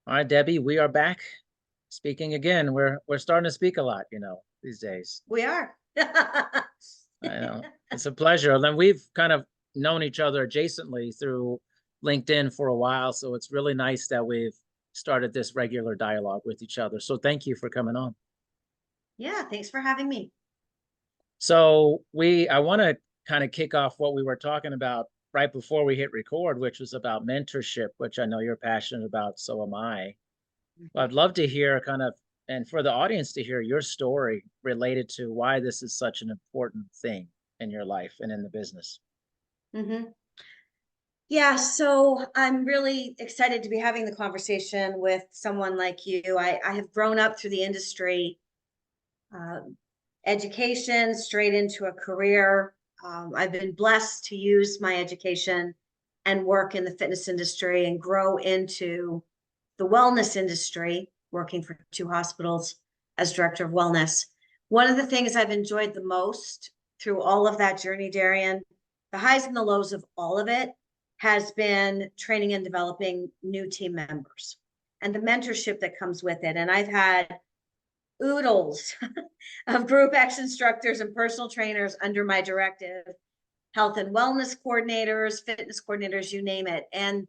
All right, Debbie, we are back speaking again. We're starting to speak a lot, these days. We are. I know it's a pleasure. And then we've kind of known each other adjacently through LinkedIn for a while, so it's really nice that we've started this regular dialogue with each other. So thank you for coming on. Yeah, thanks for having me. So I want to kind of kick off what we were talking about right before we hit record, which was about mentorship, which I know you're passionate about, so am I. Well, I'd love to hear and for the audience to hear your story related to why this is such an important thing in your life and in the business. Mm-hmm. Yeah, so I'm really excited to be having the conversation with someone like you. I have grown up through the industry, um, education straight into a career. I've been blessed to use my education and work in the fitness industry and grow into the wellness industry, working for 2 hospitals as director of wellness. One of the things I've enjoyed the most through all of that journey, Darian, the highs and the lows of all of it, has been training and developing new team members and the mentorship that comes with it. And I've had oodles of Group X instructors and personal trainers under my directive, health and wellness coordinators, fitness coordinators, you name it. And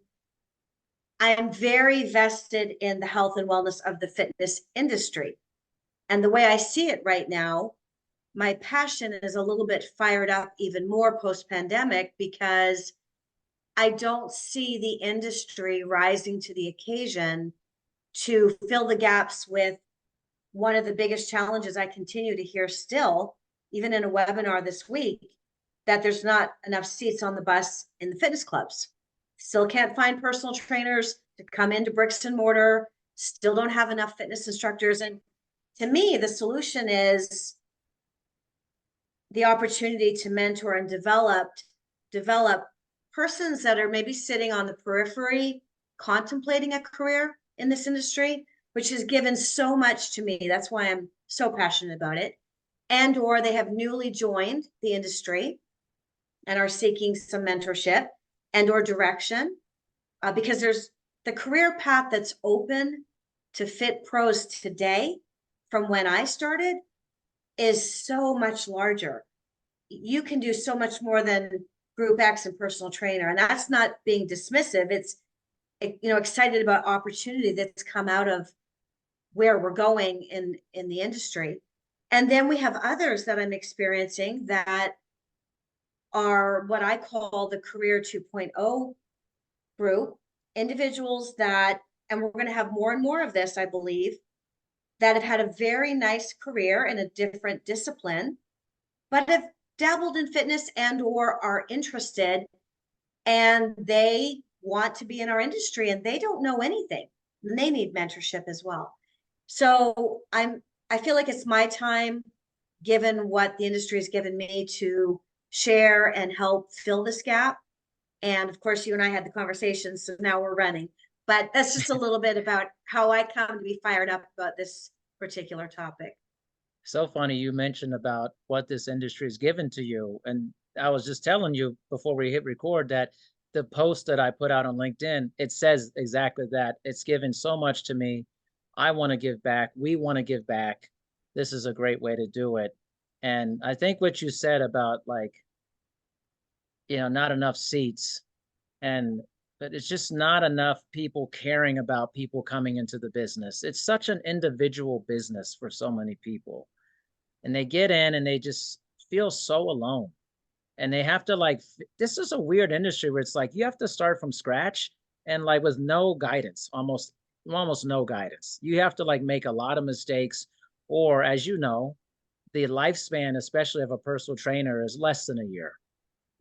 I am very vested in the health and wellness of the fitness industry. And the way I see it right now, my passion is a little bit fired up even more post-pandemic because I don't see the industry rising to the occasion to fill the gaps with one of the biggest challenges I continue to hear still, even in a webinar this week, that there's not enough seats on the bus in the fitness clubs. Still can't find personal trainers to come into bricks and mortar, still don't have enough fitness instructors. And to me, the solution is the opportunity to mentor and develop persons that are maybe sitting on the periphery, contemplating a career in this industry, which has given so much to me. That's why I'm so passionate about it. And or they have newly joined the industry and are seeking some mentorship and or direction, because there's the career path that's open to fit pros today from when I started is so much larger. You can do so much more than Group X and personal trainer. And that's not being dismissive. It's, excited about opportunity that's come out of where we're going in the industry. And then we have others that I'm experiencing that are what I call the career 2.0 group, individuals that, and we're going to have more and more of this, I believe, that have had a very nice career in a different discipline, but have dabbled in fitness and or are interested, and they want to be in our industry and they don't know anything and they need mentorship as well. So I feel like it's my time, given what the industry has given me, to share and help fill this gap. And of course, you and I had the conversation, so now we're running. But that's just a little bit about how I come to be fired up about this particular topic. So funny you mentioned about what this industry has given to you. And I was just telling you before we hit record that the post that I put out on LinkedIn, it says exactly that. It's given so much to me. I want to give back. We want to give back. This is a great way to do it. And I think what you said about not enough seats, and but it's just not enough people caring about people coming into the business. It's such an individual business for so many people, and they get in and they just feel so alone, and they have to this is a weird industry where it's like you have to start from scratch and with no guidance, almost no guidance. You have to make a lot of mistakes, or as you know, the lifespan especially of a personal trainer is less than a year.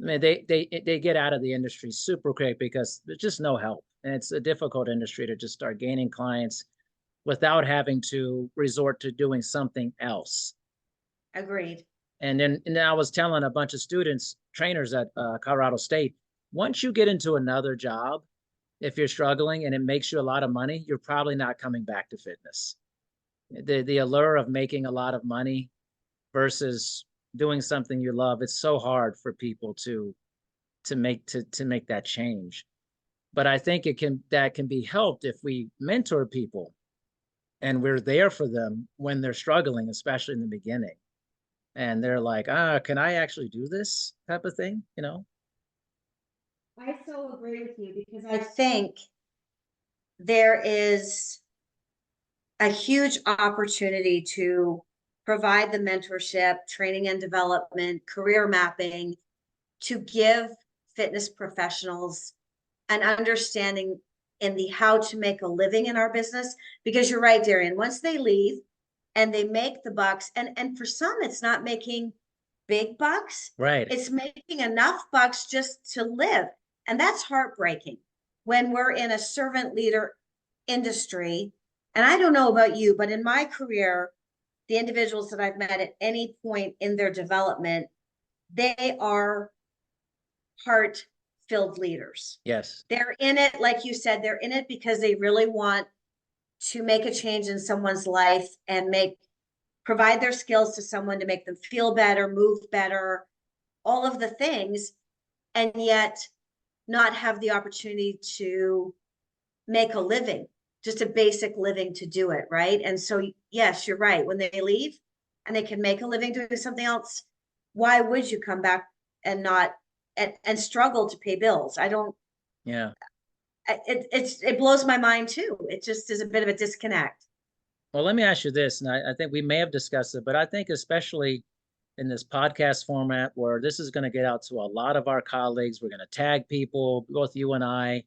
I mean, they get out of the industry super quick because there's just no help, and it's a difficult industry to just start gaining clients without having to resort to doing something else. Agreed. And I was telling a bunch of students, trainers at Colorado State, once you get into another job, if you're struggling and it makes you a lot of money, you're probably not coming back to fitness. The allure of making a lot of money versus doing something you love, it's so hard for people to make that change. But I think that can be helped if we mentor people and we're there for them when they're struggling, especially in the beginning. And they're like, can I actually do this type of thing? You know? I so agree with you because I think there is a huge opportunity to provide the mentorship, training and development, career mapping to give fitness professionals an understanding in the how to make a living in our business. Because you're right, Darian, once they leave and they make the bucks, and for some, it's not making big bucks, Right. it's making enough bucks just to live. And that's heartbreaking when we're in a servant leader industry. And I don't know about you, but in my career, the individuals that I've met at any point in their development, they are heart filled leaders. Yes. They're in it, like you said, they're in it because they really want to make a change in someone's life and provide their skills to someone to make them feel better, move better, all of the things, and yet not have the opportunity to make a living, just a basic living to do it, right? And so, yes, you're right. When they leave and they can make a living doing something else, why would you come back and not and struggle to pay bills? I don't. Yeah. It blows my mind too. It just is a bit of a disconnect. Well, let me ask you this, and I think we may have discussed it, but I think especially in this podcast format where this is going to get out to a lot of our colleagues, we're going to tag people, both you and I,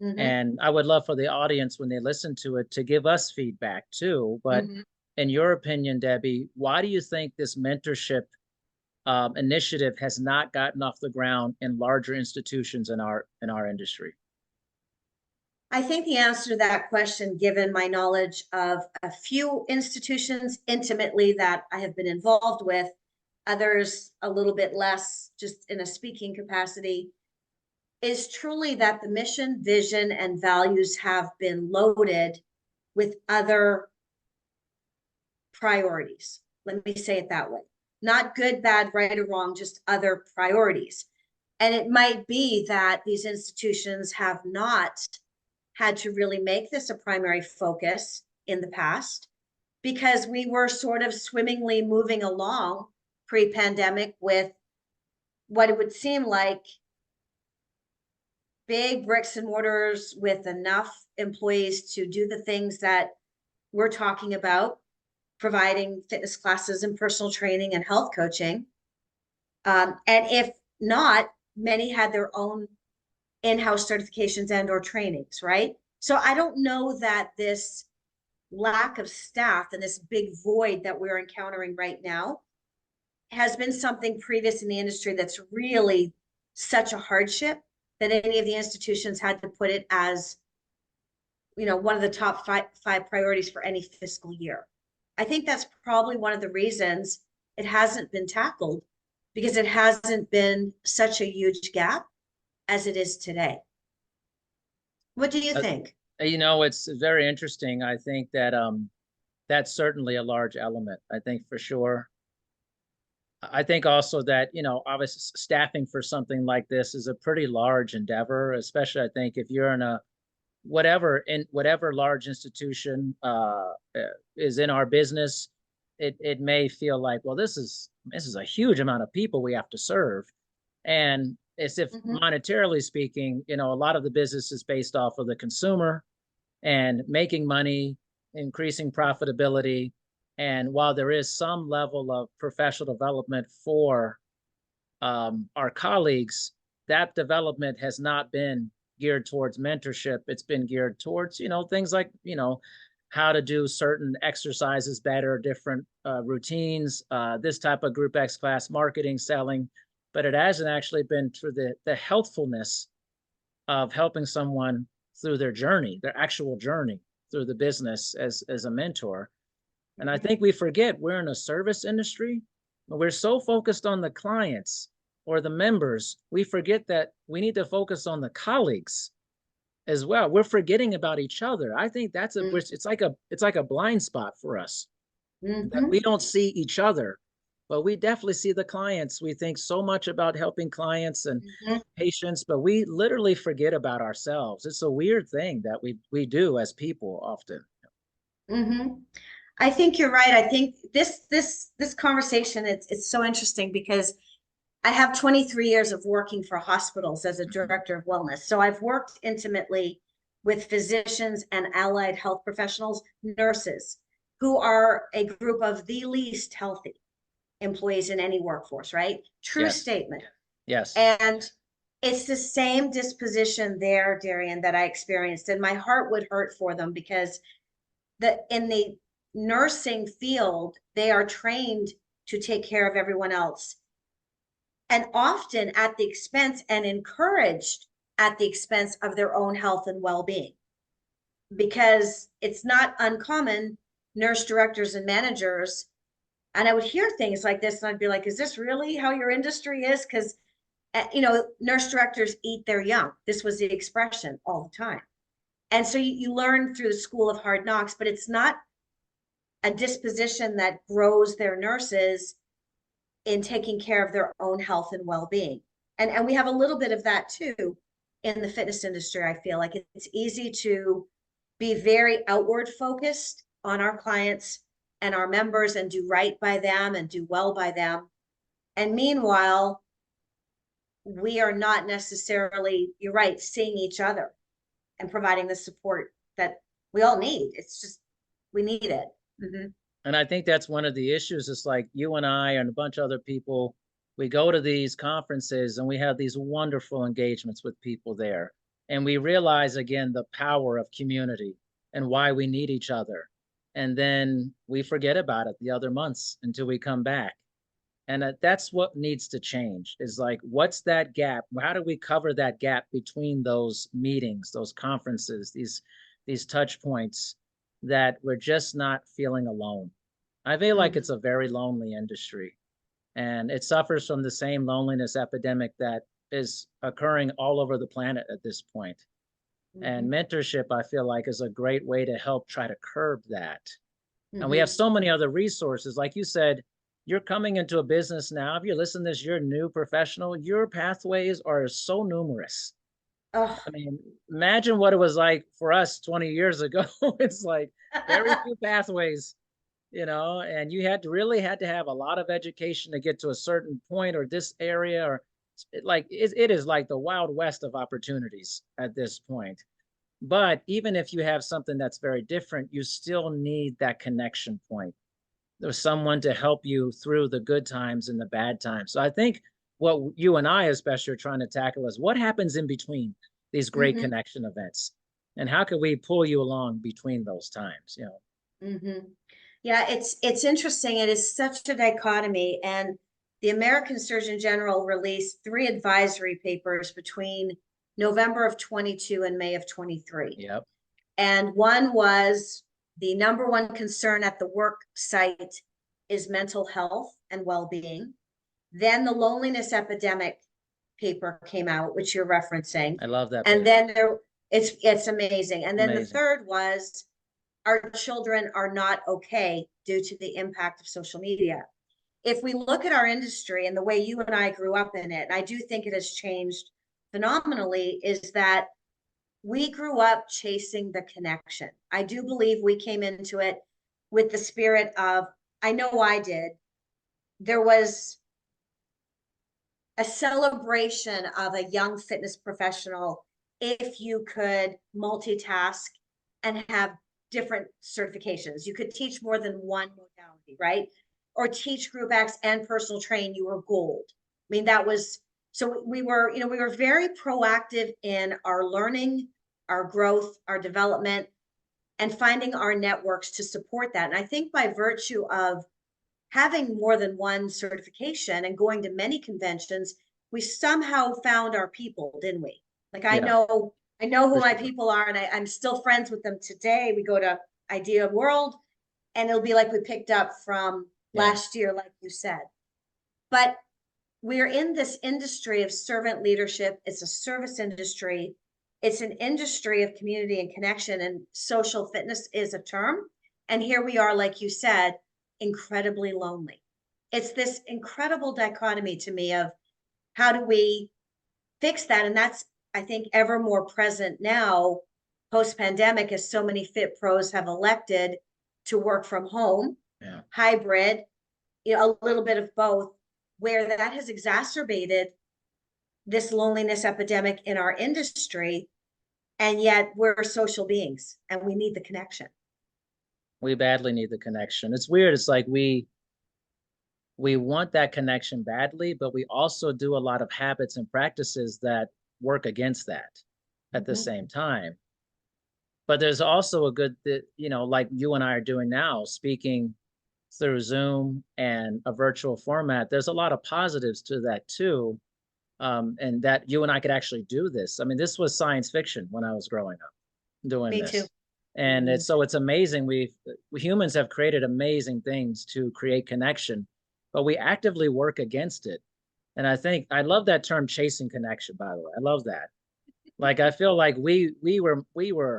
Mm-hmm. and I would love for the audience when they listen to it to give us feedback too. But Mm-hmm. in your opinion, Debbie, why do you think this mentorship initiative has not gotten off the ground in larger institutions in our industry? I think the answer to that question, given my knowledge of a few institutions intimately that I have been involved with, others a little bit less, just in a speaking capacity, is truly that the mission, vision, and values have been loaded with other priorities. Let me say it that way. Not good, bad, right, or wrong, just other priorities. And it might be that these institutions have not had to really make this a primary focus in the past because we were sort of swimmingly moving along pre-pandemic with what it would seem like big bricks and mortars with enough employees to do the things that we're talking about, providing fitness classes and personal training and health coaching. And if not, many had their own in-house certifications and or trainings, right? So I don't know that this lack of staff and this big void that we're encountering right now has been something previous in the industry that's really such a hardship that any of the institutions had to put it as, one of the top five priorities for any fiscal year. I think that's probably one of the reasons it hasn't been tackled because it hasn't been such a huge gap as it is today. What do you Uh, think? it's very interesting. I think that that's certainly a large element. I think for sure. I think also that, obviously staffing for something like this is a pretty large endeavor, especially I think if you're in whatever large institution is in our business, it may feel like, well, this is a huge amount of people we have to serve. And as if Mm-hmm. monetarily speaking, a lot of the business is based off of the consumer and making money, increasing profitability. And while there is some level of professional development for our colleagues, that development has not been geared towards mentorship. It's been geared towards, things like, how to do certain exercises better, different routines, this type of group X class marketing, selling, but it hasn't actually been through the healthfulness of helping someone through their journey, their actual journey through the business as a mentor. And I think we forget we're in a service industry. We're so focused on the clients or the members, we forget that we need to focus on the colleagues as well. We're forgetting about each other. I think it's like a blind spot for us that Mm-hmm. we don't see each other. but we definitely see the clients. We think so much about helping clients and Mhm, patients, but we literally forget about ourselves. It's a weird thing that we do as people often. mhm. I think you're right. I think this conversation, it's so interesting because I have 23 years of working for hospitals as a Mhm. director of wellness. So I've worked intimately with physicians and allied health professionals, nurses, who are a group of the least healthy employees in any workforce, right? True Yes, statement. yes, And it's the same disposition there, Darian, that I experienced. And my heart would hurt for them because in the nursing field, they are trained to take care of everyone else, and often at the expense and encouraged at the expense of their own health and well-being. Because it's not uncommon, nurse directors and managers, and I would hear things like this and I'd be like, is this really how your industry is? Because nurse directors eat their young. This was the expression all the time. And so you learn through the school of hard knocks, but it's not a disposition that grows their nurses in taking care of their own health and well-being. And we have a little bit of that too in the fitness industry. I feel like it's easy to be very outward focused on our clients and our members and do right by them and do well by them. And meanwhile, we are not necessarily, you're right, seeing each other and providing the support that we all need. It's just, we need it. Mm-hmm. and I think that's one of the issues. It's like you and I and a bunch of other people, we go to these conferences and we have these wonderful engagements with people there, and we realize again the power of community and why we need each other, and then we forget about it the other months until we come back. And that's what needs to change, is like, what's that gap? How do we cover that gap between those meetings, those conferences, these touch points, that we're just not feeling alone? I feel like Mm-hmm. it's a very lonely industry, and it suffers from the same loneliness epidemic that is occurring all over the planet at this point. And Mm-hmm. mentorship, I feel like, is a great way to help try to curb that. And we have Mm-hmm. so many other resources. Like you said, you're coming into a business now. If you listen to this, you're a new professional, your pathways are so numerous. Oh. I mean, imagine what it was like for us 20 years ago. It's like very few pathways, and you had to have a lot of education to get to a certain point, or this area, or it is like the wild west of opportunities at this point. But even if you have something that's very different, you still need that connection point. There's someone to help you through the good times and the bad times. So I think what you and I especially are trying to tackle is what happens in between these great Mm-hmm. connection events, and how can we pull you along between those times. Mm-hmm. Yeah, it's interesting. It is such a dichotomy. And the American Surgeon General released 3 advisory papers between November of 22 and May of 23. Yep. And one was the number one concern at the work site is mental health and well-being. Then the loneliness epidemic paper came out, which you're referencing. I love that And paper. then it's amazing. And then the Amazing. third was our children are not okay due to the impact of social media. If we look at our industry and the way you and I grew up in it, and I do think it has changed phenomenally, is that we grew up chasing the connection. I do believe we came into it with the spirit of, I know I did. There was a celebration of a young fitness professional if you could multitask and have different certifications. You could teach more than one modality, right? Or teach group X and personal train, you were gold. I mean, that was, so we were very proactive in our learning, our growth, our development, and finding our networks to support that. And I think by virtue of having more than one certification and going to many conventions, we somehow found our people, didn't we? Like Yeah, I know who for my sure. people are, and I'm still friends with them today. We go to Idea World, and it'll be like we picked up from Yeah. last year, like you said. But we're in this industry of servant leadership. It's a service industry. It's an industry of community and connection, and social fitness is a term. And here we are, like you said, incredibly lonely. it's this incredible dichotomy to me of how do we fix that? And that's, I think, ever more present now, post-pandemic, as so many fit pros have elected to work from home, Yeah. hybrid, a little bit of both, where that has exacerbated this loneliness epidemic in our industry. And yet we're social beings and we need the connection. We badly need the connection. It's weird. It's like we want that connection badly, but we also do a lot of habits and practices that work against that at the same time. But there's also a good, like you and I are doing now, speaking through Zoom and a virtual format. There's a lot of positives to that too. And that you and I could actually do this. I mean, this was science fiction when I was growing up doing Me too. this. And it's amazing. We humans have created amazing things to create connection, but we actively work against it. And I love that term chasing connection, by the way. I love that. Like I feel like we were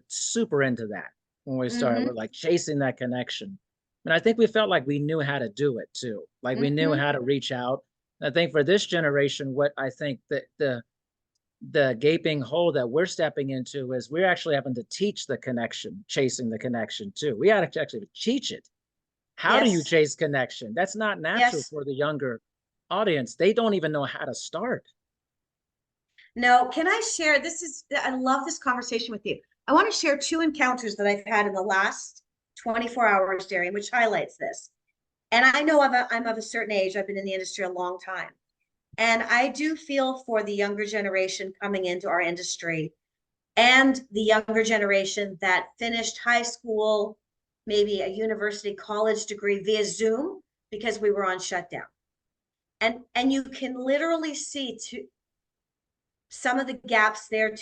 super into that when we started. We're like chasing that connection. And I think we felt like we knew how to do it too. Like we knew how to reach out. I think for this generation, what I think that the gaping hole that we're stepping into is we're actually having to teach the connection, chasing the connection too. We had to actually teach it. How do you Yes. chase connection? That's not natural Yes. for the younger audience. They don't even know how to start. No, can I share? I love this conversation with you. I want to share two encounters that I've had in the last 24 hours, Darian, which highlights this. And I know I'm of a certain age. I've been in the industry a long time. And I do feel for the younger generation coming into our industry and the younger generation that finished high school, maybe a university college degree via Zoom because we were on shutdown. And you can literally see some of the gaps there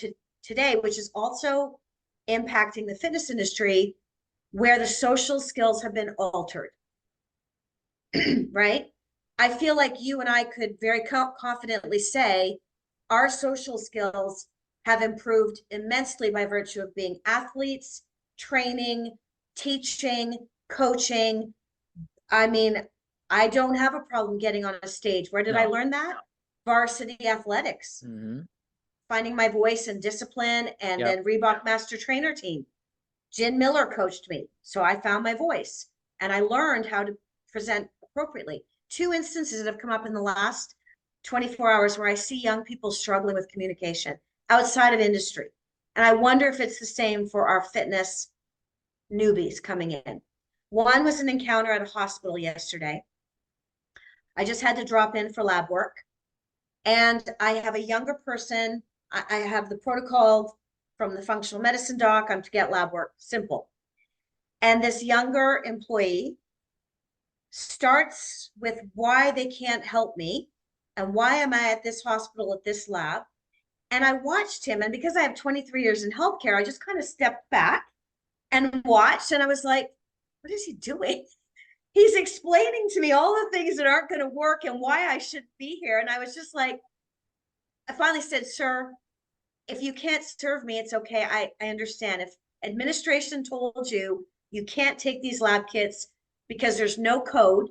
today, which is also impacting the fitness industry, where the social skills have been altered. Right? I feel like you and I could very confidently say our social skills have improved immensely by virtue of being athletes, training, teaching, coaching. I mean, I don't have a problem getting on a stage. Where did I No. learn that? Varsity athletics, finding my voice and discipline, and Yep. then Reebok Master Trainer team. Jen Miller coached me, so I found my voice and I learned how to present appropriately. Two instances that have come up in the last 24 hours where I see young people struggling with communication outside of industry. And I wonder if it's the same for our fitness newbies coming in. One was an encounter at a hospital yesterday. I just had to drop in for lab work. And I have a younger person. I have the protocol from the functional medicine doc. I'm to get lab work, simple. And this younger employee starts with why they can't help me and why am I at this hospital at this lab. And I watched him, and because I have 23 years in healthcare, I just kind of stepped back and watched, and I was like, what is he doing? He's explaining to me all the things that aren't going to work and why I should be here. And I was just like, I finally said, sir, if you can't serve me, it's okay. I understand. If administration told you you can't take these lab kits because there's no code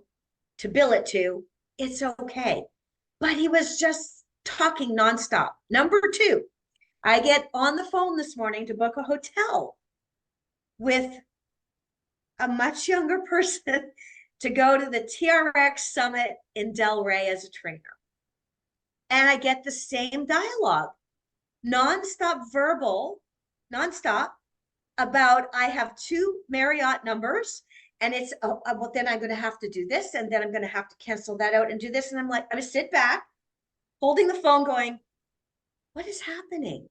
to bill it to, it's okay. But he was just talking nonstop. Number two, I get on the phone this morning to book a hotel with a much younger person to go to the TRX summit in Delray as a trainer. And I get the same dialogue, nonstop verbal, nonstop about I have two Marriott numbers and it's, well, then I'm going to have to do this. And then I'm going to have to cancel that out and do this. And I'm like, I would sit back holding the phone going, what is happening?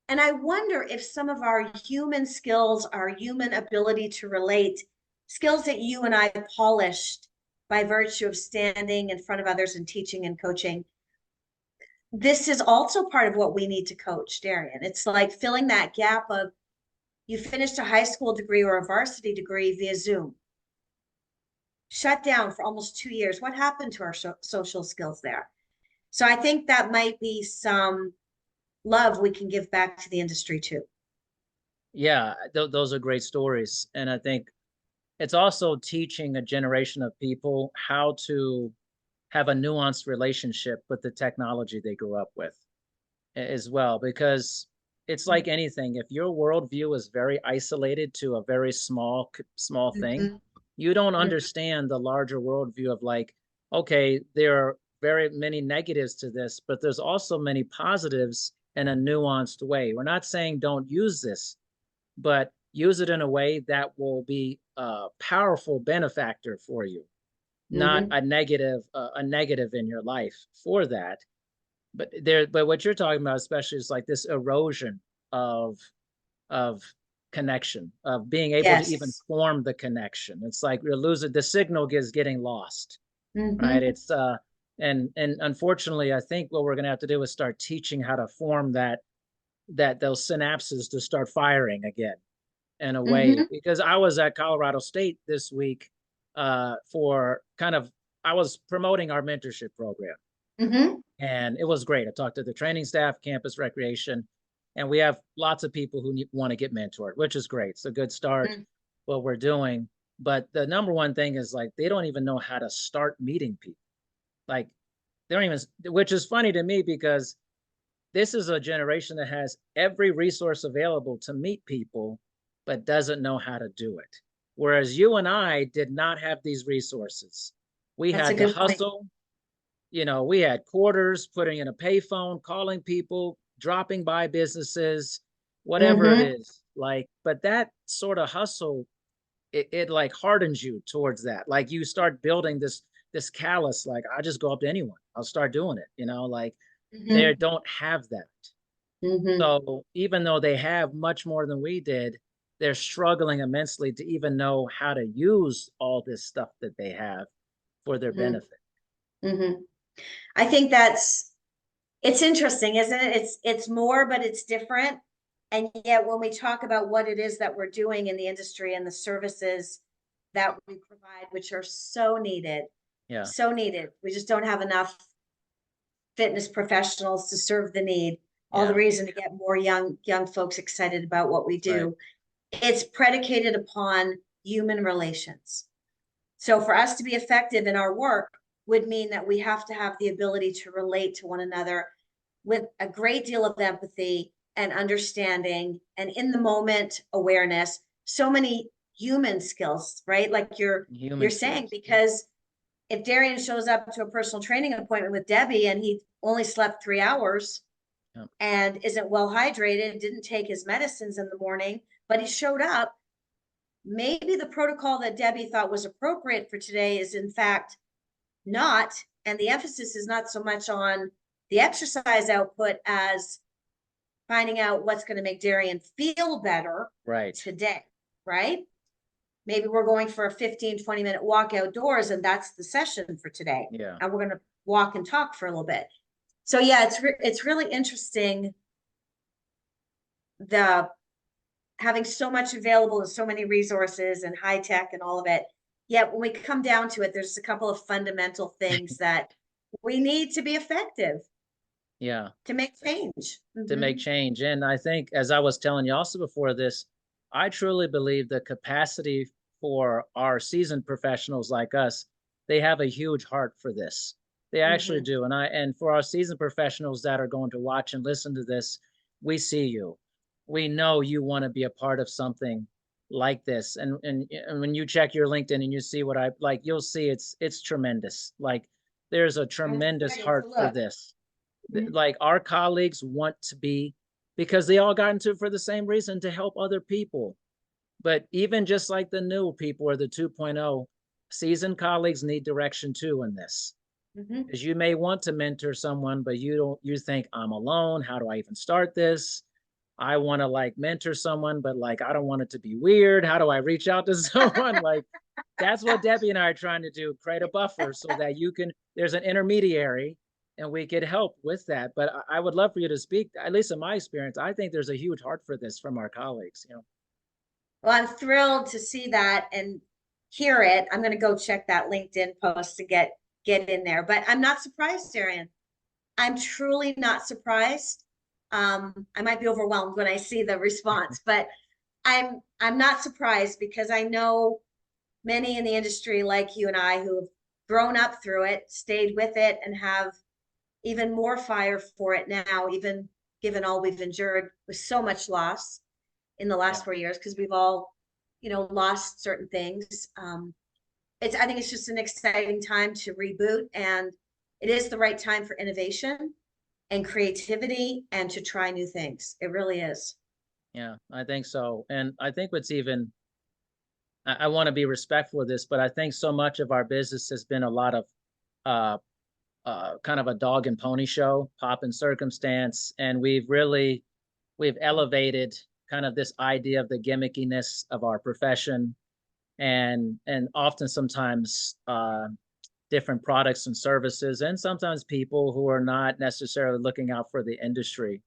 And I wonder if some of our human skills, our human ability to relate, skills that you and I polished by virtue of standing in front of others and teaching and coaching, this is also part of what we need to coach, Darian. It's like filling that gap of you finished a high school degree or a varsity degree via Zoom, shut down for almost 2 years. What happened to our social skills there? So I think that might be some love we can give back to the industry too. Yeah, those are great stories. And I think it's also teaching a generation of people how to have a nuanced relationship with the technology they grew up with as well, because it's like anything. If your worldview is very isolated to a very small thing, Mhm, you don't mhm. understand the larger worldview of like, okay, there are very many negatives to this, but there's also many positives in a nuanced way. We're not saying don't use this, but use it in a way that will be a powerful benefactor for you, not Mhm. a negative in your life for that. But what you're talking about especially is like this erosion of of connection, of being able to even Yes. form the connection. It's like you're losing, the signal is getting lost, right? Mhm. It's and unfortunately, I think what we're gonna have to do is start teaching how to form that those synapses to start firing again in a way. Mhm. Because I was at Colorado State this week for kind of, I was promoting our mentorship program, Mhm. and it was great. I talked to the training staff, campus recreation, and we have lots of people who want to get mentored, which is great. It's a good start Mhm. what we're doing. But the number one thing is like they don't even know how to start meeting people. Like they don't even, which is funny to me because this is a generation that has every resource available to meet people, but doesn't know how to do it. Whereas you and I did not have these resources. We That's a had to good point. hustle. We had quarters, putting in a payphone, calling people, dropping by businesses, whatever it Mhm. is. Like, but that sort of hustle, it like hardens you towards that. Like you start building this callous, like I just go up to anyone. I'll start doing it, like they Mhm. don't have that. Mhm. So even though they have much more than we did, they're struggling immensely to even know how to use all this stuff that they have for their Mhm. benefit. Mhm. I think it's interesting, isn't it? It's more, but it's different. And yet when we talk about what it is that we're doing in the industry and the services that we provide, which are Yeah, so needed. We just don't have enough fitness professionals to serve the need. All the yeah, reason to get more young folks excited about what we right. do. It's predicated upon human relations. So for us to be effective in our work would mean that we have to have the ability to relate to one another with a great deal of empathy and understanding and in the moment awareness. So many human skills, right? Like you're Human saying, skills. Yeah. because if Darian shows up to a personal training appointment with Debbie and he only slept 3 hours Yeah. and isn't well hydrated, didn't take his medicines in the morning, but he showed up, maybe the protocol that Debbie thought was appropriate for today is in fact not. And the emphasis is not so much on the exercise output as finding out what's going to make Darian feel better Right. today, right? Maybe we're going for a 15-20 minute walk outdoors and that's the session for today. Yeah. And we're going to walk and talk for a little bit. So yeah, it's really interesting, the having so much available and so many resources and high tech and all of it. Yet when we come down to it, there's a couple of fundamental things that we need to be effective Yeah. to make change. To make Mhm. change. And I think, as I was telling you also before this, I truly believe the capacity for our seasoned professionals like us, they have a huge heart for this. They actually Mhm. do. And for our seasoned professionals that are going to watch and listen to this, we see you. We know you want to be a part of something like this. And when you check your LinkedIn and you see what I like, you'll see it's tremendous. Like there's a I'm tremendous excited to heart for look. this. Mhm. Like our colleagues want to be, because they all got into it for the same reason, to help other people. But even just like the new people or the 2.0, seasoned colleagues need direction too in this. Mhm. Because you may want to mentor someone, but you think, I'm alone. How do I even start this? I want to like mentor someone, but like I don't want it to be weird. How do I reach out to someone? Like that's what Debbie and I are trying to do, create a buffer so that there's an intermediary and we could help with that. But I would love for you to speak, at least in my experience. I think there's a huge heart for this from our colleagues. Well, I'm thrilled to see that and hear it. I'm going to go check that LinkedIn post to get in there. But I'm not surprised, Darian. I'm truly not surprised. I might be overwhelmed when I see the response, but I'm not surprised because I know many in the industry like you and I who have grown up through it, stayed with it, and have even more fire for it now, even given all we've endured with so much loss in the Yeah. last 4 years, because we've all, lost certain things. I think it's just an exciting time to reboot, and it is the right time for innovation and creativity and to try new things. It really is. Yeah, I think so. And I think what's even, I want to be respectful of this, but I think so much of our business has been a lot of uh, kind of a dog and pony show, pop and circumstance. And we've elevated kind of this idea of the gimmickiness of our profession, and often sometimes different products and services, and sometimes people who are not necessarily looking out for the industry.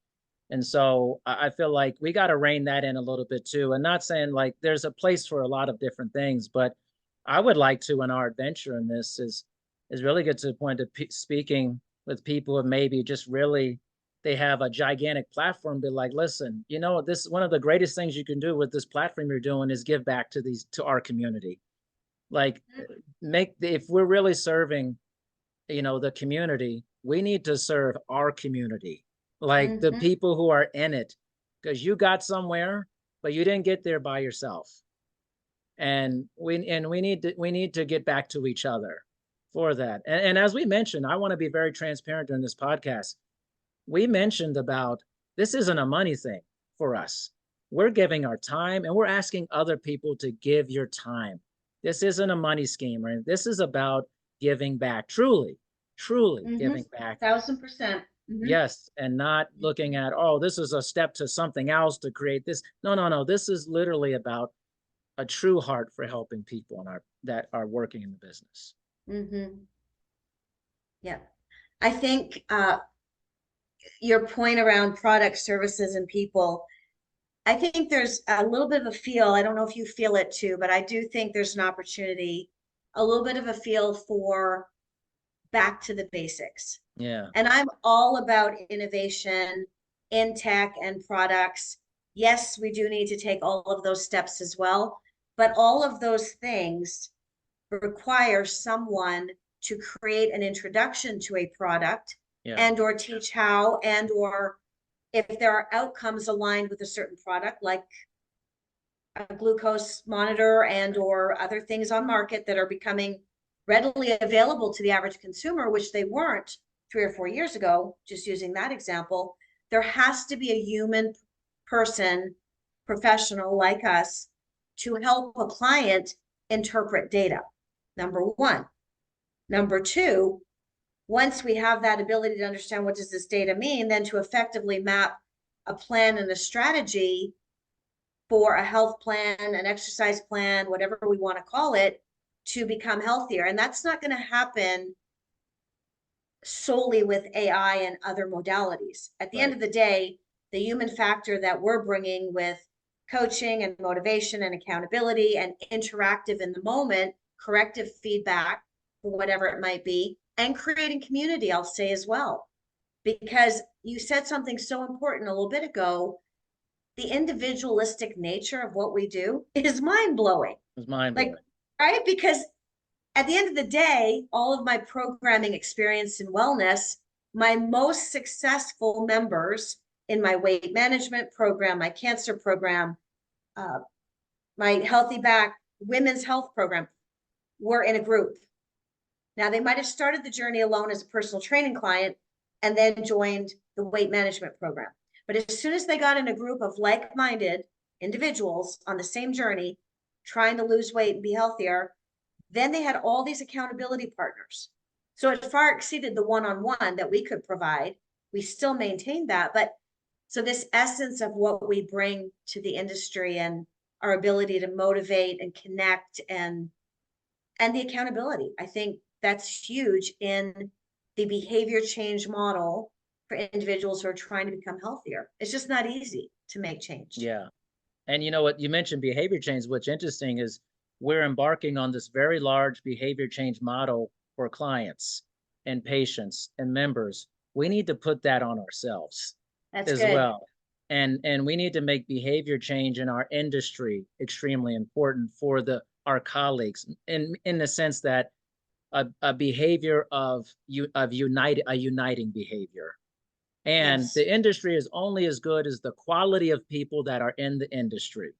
And so I feel like we got to rein that in a little bit too. And not saying like there's a place for a lot of different things, but I would like to, in our adventure in this, is really get to the point of speaking with people who maybe just really they have a gigantic platform. Be like, listen, this one of the greatest things you can do with this platform you're doing is give back to our community. Like, if we're really serving the community, we need to serve our community, like the Mhm. people who are in it, because you got somewhere, but you didn't get there by yourself. And we need to get back to each other for that. And as we mentioned, I want to be very transparent during this podcast. We mentioned about this isn't a money thing for us. We're giving our time, and we're asking other people to give your time. This isn't a money scheme, right? This is about giving back, truly Mhm. giving back. 1000%. Mhm. Yes, and not looking at, oh, this is a step to something else to create this. No, no, no. This is literally about a true heart for helping people that are working in the business. Mhm. Yeah. I think your point around products, services, and people, I think there's a little bit of a feel. I don't know if you feel it too, but I do think there's an opportunity, a little bit of a feel for back to the basics. Yeah, And I'm all about innovation in tech and products. Yes, we do need to take all of those steps as well, but all of those things require someone to create an introduction to a product yeah, and or teach how, and or if there are outcomes aligned with a certain product, like a glucose monitor and or other things on market that are becoming readily available to the average consumer, which they weren't 3 or 4 years ago, just using that example. There has to be a human person, professional like us, to help a client interpret data. Number one. Number two, once we have that ability to understand what does this data mean, then to effectively map a plan and a strategy for a health plan, an exercise plan, whatever we want to call it, to become healthier. And that's not going to happen solely with AI and other modalities. At the end right. of the day, the human factor that we're bringing with coaching and motivation and accountability and interactive in the moment, corrective feedback for whatever it might be, and creating community, I'll say as well. Because you said something so important a little bit ago, the individualistic nature of what we do is mind blowing. It's mind Like, blowing. right? Because at the end of the day, all of my programming experience in wellness, my most successful members in my weight management program, my cancer program, uh, my healthy back women's health program, were in a group. Now, they might have started the journey alone as a personal training client and then joined the weight management program. But as soon as they got in a group of like minded individuals on the same journey, trying to lose weight and be healthier, then they had all these accountability partners. So it far exceeded the one on one that we could provide. We still maintained that. But so, this essence of what we bring to the industry and our ability to motivate and connect and the accountability. I think that's huge in the behavior change model for individuals who are trying to become healthier. It's just not easy to make change. Yeah. And you know what? You mentioned behavior change. What's interesting is we're embarking on this very large behavior change model for clients and patients and members. We need to put that on ourselves That's as good. well. And we need to make behavior change in our industry extremely important for our colleagues in the sense that a behavior of a uniting behavior. And Yes, the industry is only as good as the quality of people that are in the industry.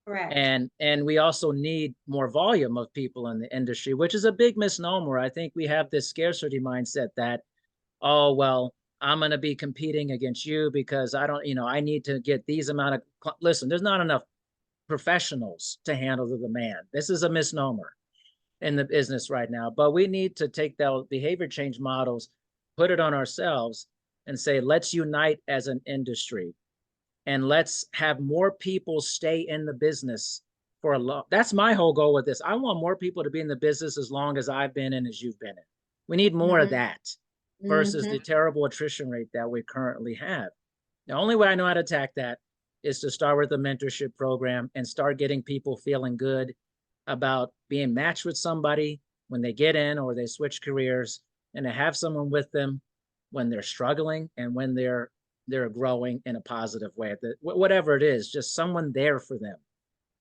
correct. And we also need more volume of people in the industry, which is a big misnomer. I think we have this scarcity mindset that, oh, well, I'm going to be competing against you because I don't, I need to get these amount of, listen, there's not enough professionals to handle the demand. This is a misnomer in the business right now, but we need to take those behavior change models, put it on ourselves and say, let's unite as an industry and let's have more people stay in the business for a long. That's my whole goal with this. I want more people to be in the business as long as I've been in, as you've been in. We need more of Hmm. that versus Hmm. the terrible attrition rate that we currently have. The only way I know how to attack that is to start with a mentorship program and start getting people feeling good about being matched with somebody when they get in or they switch careers, and to have someone with them when they're struggling and when they're growing in a positive way. Whatever it is, just someone there for them.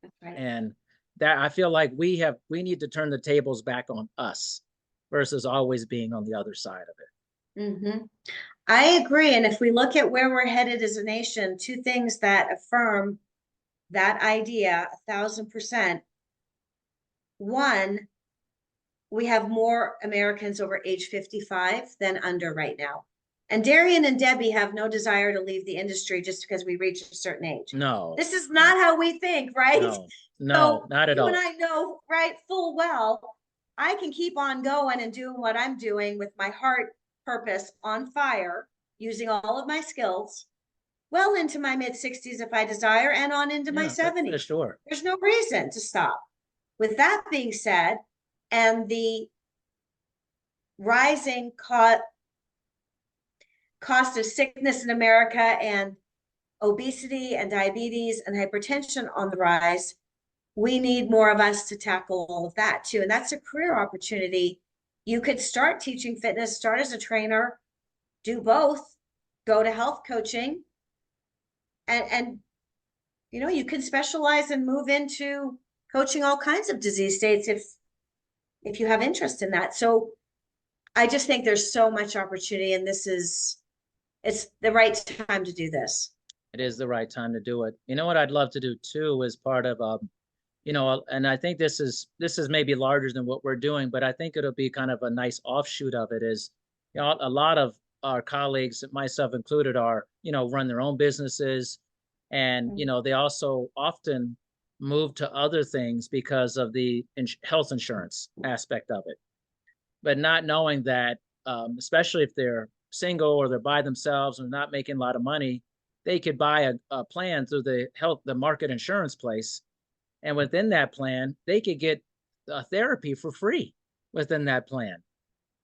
That's right. And that, I feel like we need to turn the tables back on us versus always being on the other side of it. Hmm. I agree. And if we look at where we're headed as a nation, two things that affirm that idea 1,000%. One, we have more Americans over age 55 than under right now. And Darian and Debbie have no desire to leave the industry just because we reach a certain age. No, This is no, not how we think, right? no, no, So not at you and all. I know, right, full well, I can keep on going and doing what I'm doing with my heart purpose on fire, using all of my skills well into my mid 60s if I desire, and on into my Yeah, for 70s. sure. There's no reason to stop. With that being said, and the rising cost of sickness in America and obesity and diabetes and hypertension on the rise, we need more of us to tackle all of that too. And that's a career opportunity. You could start teaching fitness, start as a trainer, do both, go to health coaching, and you can specialize and move into coaching all kinds of disease states if you have interest in that. So I just think there's so much opportunity, and it's the right time to do this. It is the right time to do it. You know what I'd love to do too is part of and I think this is maybe larger than what we're doing, but I think it'll be kind of a nice offshoot of it is, a lot of our colleagues, myself included, run their own businesses, and they also often move to other things because of the health insurance aspect of it, but not knowing that, especially if they're single or they're by themselves and not making a lot of money, they could buy a plan through the market insurance place, and within that plan, they could get a therapy for free within that plan,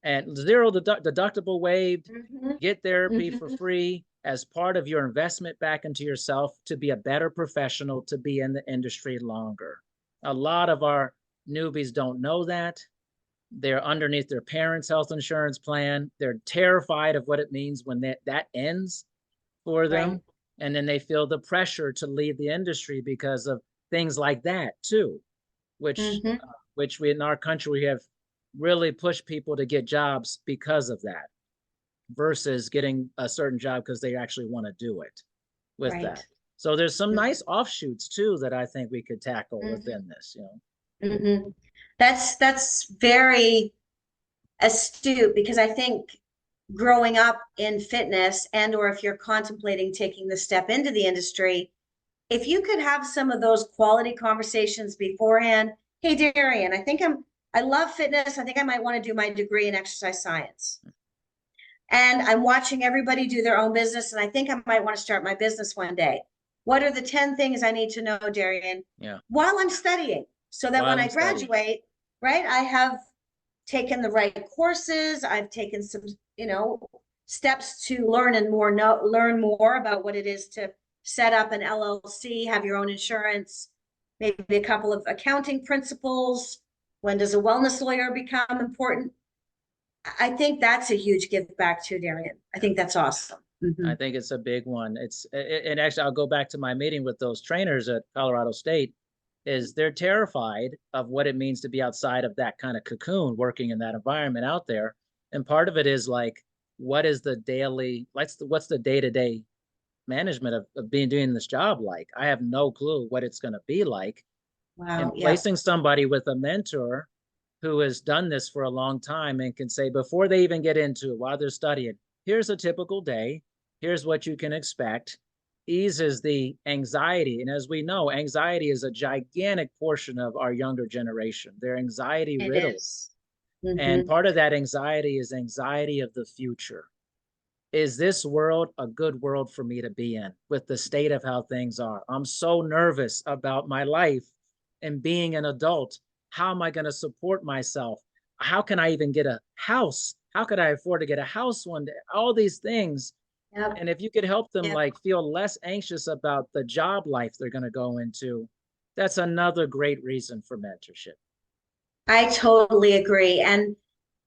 and zero deductible waived, Mm-hmm. get therapy for Mm-hmm. free as part of your investment back into yourself to be a better professional, to be in the industry longer. A lot of our newbies don't know that. They're underneath their parents' health insurance plan. They're terrified of what it means when that ends for Right. them. And then they feel the pressure to leave the industry because of things like that too, which Mm-hmm. which we in our country we have really pushed people to get jobs because of that versus getting a certain job because they actually want to do it with that. Right. So there's some nice offshoots too that I think we could tackle Mm-hmm. within this. Mm-hmm. That's very astute, because I think growing up in fitness, and or if you're contemplating taking the step into the industry, if you could have some of those quality conversations beforehand. Hey, Darian, I love fitness. I think I might want to do my degree in exercise science. And I'm watching everybody do their own business, and I think I might want to start my business one day. What are the 10 things I need to know, Darian, Yeah, while I'm studying, so that when while I I'm studying. graduate, right, I have taken the right courses, I've taken some, steps to learn more about what it is to set up an LLC, have your own insurance, maybe a couple of accounting principles. When does a wellness lawyer become important? I think that's a huge give back to Darian. I Yeah. think that's awesome. I Mhm. think it's a big one. And actually, I'll go back to my meeting with those trainers at Colorado State. is they're terrified of what it means to be outside of that kind of cocoon, working in that environment out there. And part of it is like, what is the daily, what's the day-to-day management of being doing this job like? I have no clue what it's going to be like. Wow. And Yep. placing somebody with a mentor who has done this for a long time and can say, before they even get into it, while they're studying, here's a typical day, here's what you can expect, eases the anxiety. And as we know, anxiety is a gigantic portion of our younger generation. They're anxiety It riddled. is. And Mm-hmm. part of that anxiety is anxiety of the future. Is this world a good world for me to be in with the state of how things are? I'm so nervous about my life and being an adult. How am I going to support myself? How can I even get a house? How could I afford to get a house one day? All these things. Yep. And if you could help them Yep. like feel less anxious about the job life they're going to go into, that's another great reason for mentorship. I totally agree. And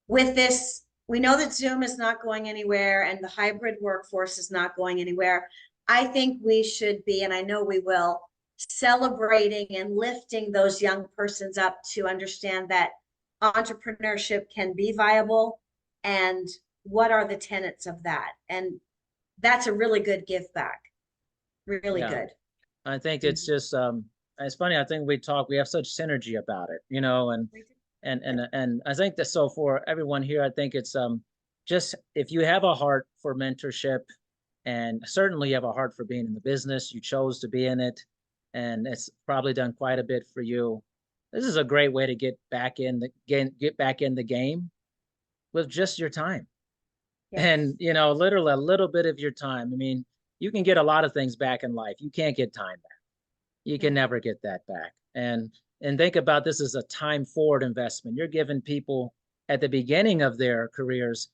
with this, we know that Zoom is not going anywhere and the hybrid workforce is not going anywhere. I think we should be, and I know we will, celebrating and lifting those young persons up to understand that entrepreneurship can be viable and what are the tenets of that. And that's a really good give back. Really Yeah. good. I think it's Mhm. just it's funny. I think we have such synergy about it, you know, and I think that, so for everyone here, I think it's just, if you have a heart for mentorship, and certainly you have a heart for being in the business, you chose to be in it, and it's probably done quite a bit for you. This is a great way to get back in the game with just your time. And Yes. you know, literally a little bit of your time. I mean, you can get a lot of things back in life. You can't get time back. You can No. never get that back. And think about this as a time forward investment. You're giving people at the beginning of their careers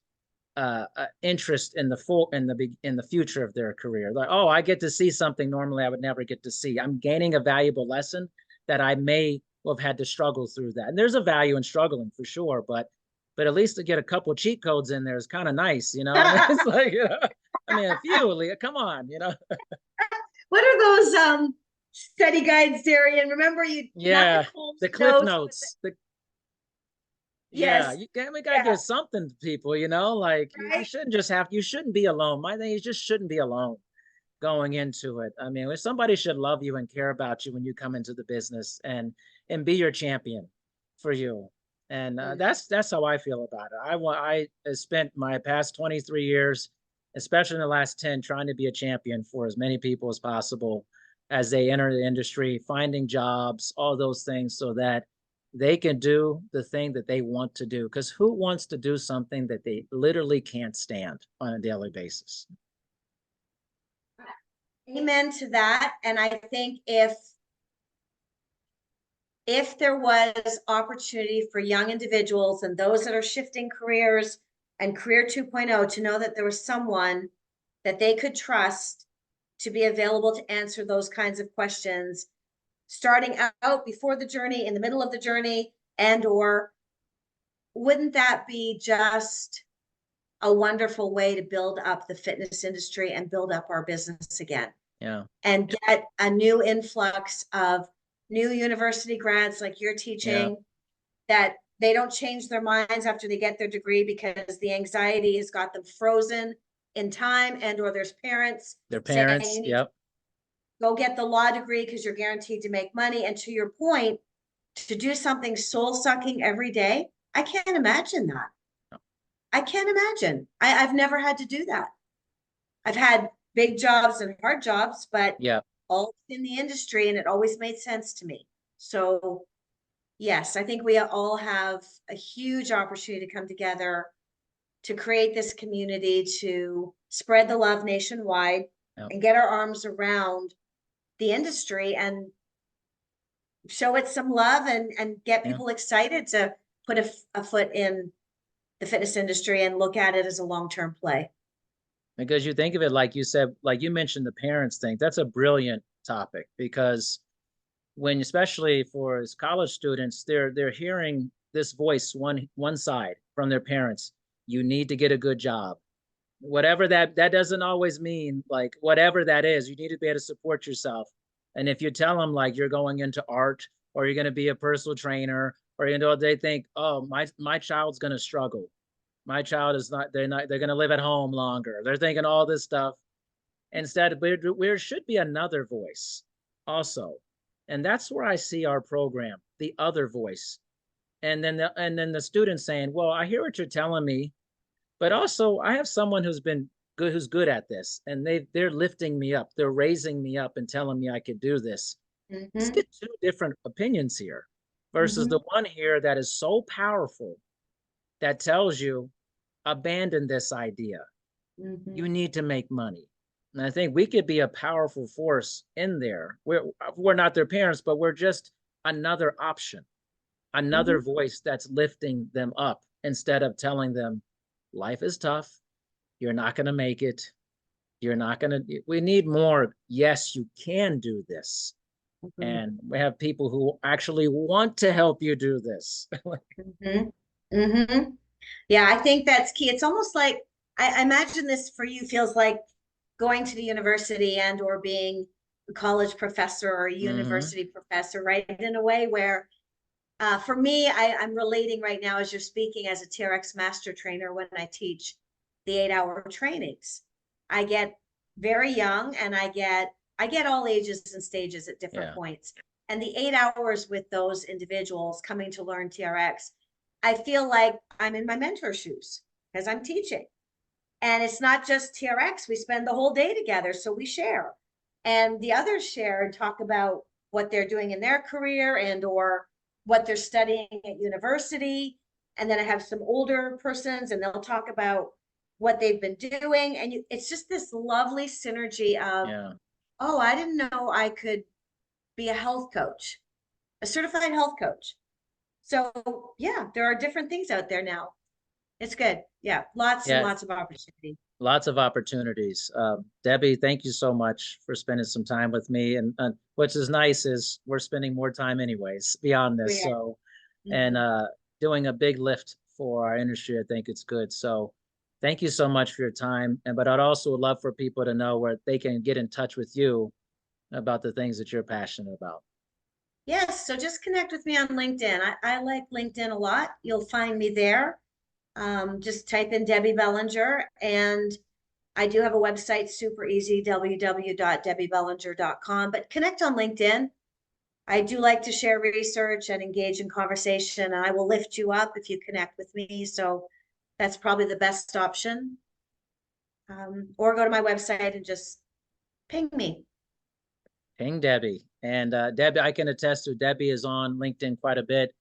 interest in the future of their career. Like, oh, I get to see something normally I would never get to see. I'm gaining a valuable lesson that I may have had to struggle through that. And there's a value in struggling for sure, but at least to get a couple cheat codes in there is kind of nice, you know. I mean, it's like, I mean, a few, Leah, come on, you know. What are those study guides, Darian? Remember you not the Yeah, Coles the cliff notes, but the, notes. Yeah, yes, we gotta yeah, give something to people, you know. Like you right. shouldn't just have. You shouldn't be alone. My thing is, just shouldn't be alone going into it. I mean, if somebody should love you and care about you when you come into the business, and be your champion for you. And Mm. that's how I feel about it. I spent my past 23 years, especially in the last 10, trying to be a champion for as many people as possible as they enter the industry, finding jobs, all those things, so that they can do the thing that they want to do. Because who wants to do something that they literally can't stand on a daily basis? Amen to that. And I think if there was opportunity for young individuals and those that are shifting careers and career 2.0 to know that there was someone that they could trust to be available to answer those kinds of questions, starting out before the journey, in the middle of the journey, and or wouldn't that be just a wonderful way to build up the fitness industry and build up our business again Yeah, and get a new influx of new university grads like you're yeah, teaching, that they don't change their minds after they get their degree because the anxiety has got them frozen in time, and or there's parents their saying parents. you need to Yep. go get the law degree because you're guaranteed to make money. And to your point, to do something soul sucking every day, I can't imagine that. I can't imagine. I've never had to do that. I've had big jobs and hard jobs, but Yep. all in the industry, and it always made sense to me. So yes, I think we all have a huge opportunity to come together to create this community, to spread the love nationwide Yep. and get our arms around the industry and show it some love and get Yeah. people excited to put a foot in the fitness industry and look at it as a long-term play. Because you think of it, like you said, like you mentioned the parents thing. That's a brilliant topic, because when, especially for as college students, they're hearing this voice, one side from their parents. You need to get a good job. Whatever that doesn't always mean, like whatever that is, you need to be able to support yourself. And if you tell them like you're going into art or you're going to be a personal trainer or they think, oh, my child's going to struggle. My child is not, they're going to live at home longer. They're thinking all this stuff. Instead, there should be another voice also. And that's where I see our program, the other voice. And then the students saying, well, I hear what you're telling me, but also I have someone who's good at this, and they're lifting me up. They're raising me up and telling me I could do this. Let's Mm-hmm. get two different opinions here versus Mm-hmm. the one here that is so powerful that tells you, abandon this idea. Mm-hmm. You need to make money. And I think we could be a powerful force in there. We're not their parents, but we're just another option, Mm-hmm. another voice that's lifting them up instead of telling them life is tough. You're not going to make it. You're not going to, we need more. Yes, you can do this. Mm-hmm. And we have people who actually want to help you do this. Mm-hmm. Mm-hmm. Yeah, I think that's key. It's almost like I imagine this for you feels like going to the university and or being a college professor or a Mm-hmm. university professor, right? In a way where for me, I'm relating right now as you're speaking as a TRX master trainer when I teach the 8-hour trainings. I get very young and I get all ages and stages at different Yeah. points. And the 8 hours with those individuals coming to learn TRX, I feel like I'm in my mentor shoes because I'm teaching. And it's not just TRX. We spend the whole day together, so we share. And the others share and talk about what they're doing in their career and or what they're studying at university. And then I have some older persons and they'll talk about what they've been doing. And it's just this lovely synergy of, Yeah. oh, I didn't know I could be a health coach, a certified health coach. So yeah, there are different things out there now. It's good. Yeah, lots and Yeah. lots of opportunity. Lots of opportunities. Debbie, thank you so much for spending some time with me. And which is nice is we're spending more time anyways beyond this. We are. So, and Mhm. doing a big lift for our industry, I think it's good. So thank you so much for your time. And but I'd also love for people to know where they can get in touch with you about the things that you're passionate about. Yes, so just connect with me on LinkedIn. I like LinkedIn a lot. You'll find me there. Just type in Debbie Bellinger, and I do have a website, super easy, www.debbiebellinger.com. But connect on LinkedIn. I do like to share research and engage in conversation, and I will lift you up if you connect with me. So that's probably the best option. Or go to my website and just ping me. Ping Debbie. And Debbie, I can attest to Debbie is on LinkedIn quite a bit.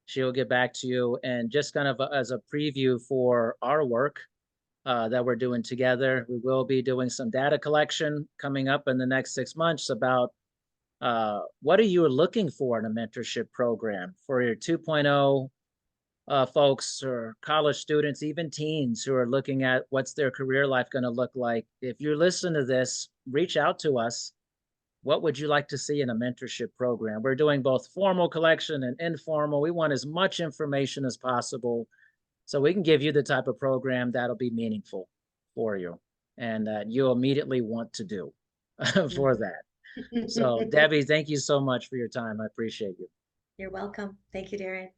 She'll get back to you. And just kind of as a preview for our work, that we're doing together. We will be doing some data collection coming up in the next 6 months about what are you looking for in a mentorship program for your 2.0 folks or college students, even teens who are looking at what's their career life going to look like. If you listen to this, reach out to us. What would you like to see in a mentorship program? We're doing both formal collection and informal. We want as much information as possible so we can give you the type of program that'll be meaningful for you and that you'll immediately want to do for that. So, Debbie, thank you so much for your time. I appreciate you. You're welcome. Thank you, Darren.